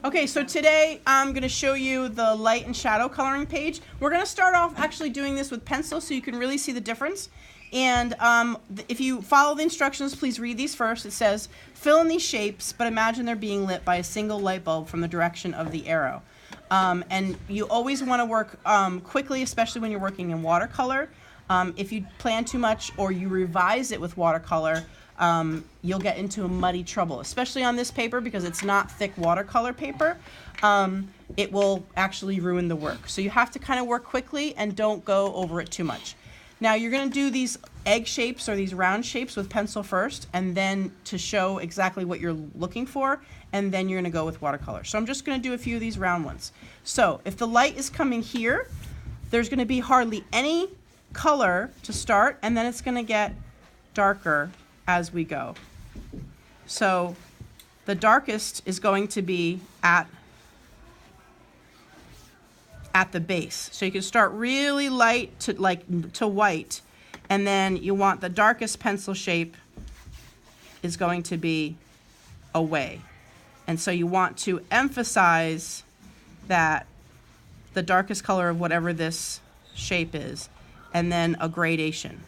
Okay, so today I'm going to show you the light and shadow coloring page. We're going to start off actually doing this with pencil so you can really see the difference. And if you follow the instructions, please read these first. It says, fill in these shapes, but imagine they're being lit by a single light bulb from the direction of the arrow. And you always want to work quickly, especially when you're working in watercolor. If you plan too much or you revise it with watercolor, you'll get into a muddy trouble, especially on this paper because it's not thick watercolor paper. It will actually ruin the work. So you have to kind of work quickly and don't go over it too much. Now you're going to do these egg shapes or these round shapes with pencil first, and then to show exactly what you're looking for, and then you're going to go with watercolor. So I'm just going to do a few of these round ones. So if the light is coming here, there's going to be hardly any color to start, and then it's going to get darker as we go. So the darkest is going to be at the base. So you can start really light to white, and then you want the darkest pencil shape is going to be away. And so you want to emphasize that the darkest color of whatever this shape is, and then a gradation.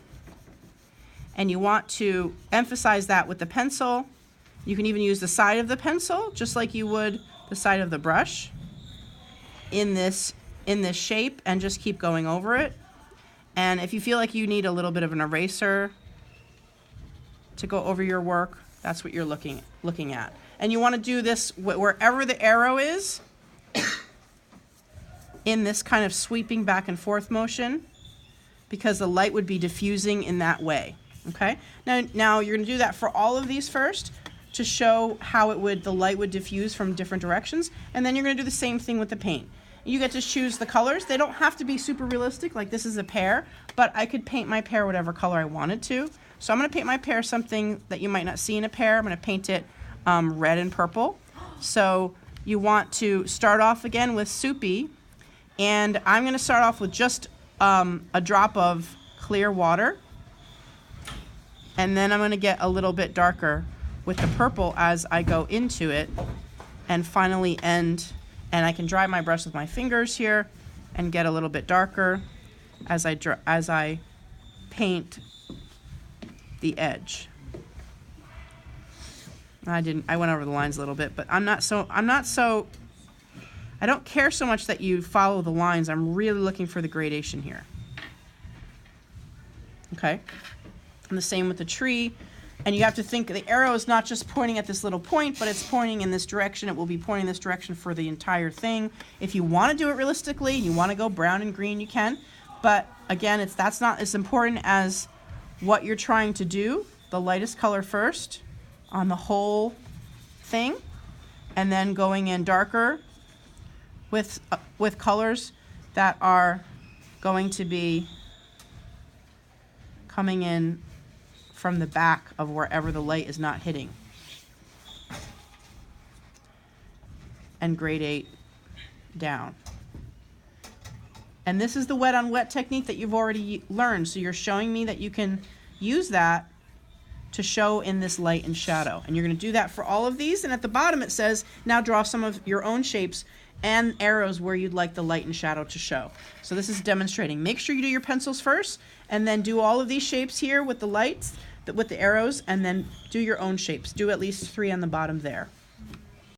And you want to emphasize that with the pencil. You can even use the side of the pencil, just like you would the side of the brush, in this shape, and just keep going over it. And if you feel like you need a little bit of an eraser to go over your work, that's what you're looking at. And you want to do this wherever the arrow is, in this kind of sweeping back and forth motion, because the light would be diffusing in that way. Okay? Now you're going to do that for all of these first to show how the light would diffuse from different directions, and then you're going to do the same thing with the paint. You get to choose the colors. They don't have to be super realistic, like this is a pear, but I could paint my pear whatever color I wanted to. So I'm going to paint my pear something that you might not see in a pear. I'm going to paint it red and purple. So you want to start off again with soupy, and I'm going to start off with just a drop of clear water, and then I'm going to get a little bit darker with the purple as I go into it, and finally end. And I can dry my brush with my fingers here and get a little bit darker as I paint the edge. I went over the lines a little bit, but I don't care so much that you follow the lines. I'm really looking for the gradation here. Okay? And the same with the tree. And you have to think the arrow is not just pointing at this little point, but it's pointing in this direction. It will be pointing this direction for the entire thing. If you want to do it realistically, you want to go brown and green, you can. But again, that's not as important as what you're trying to do. The lightest color first on the whole thing, and then going in darker with colors that are going to be coming in from the back of wherever the light is not hitting. And gradate down. And this is the wet on wet technique that you've already learned. So you're showing me that you can use that to show in this light and shadow. And you're going to do that for all of these. And at the bottom it says, now draw some of your own shapes and arrows where you'd like the light and shadow to show. So this is demonstrating. Make sure you do your pencils first, and then do all of these shapes here with the lights, with the arrows, and then do your own shapes. Do at least 3 on the bottom there.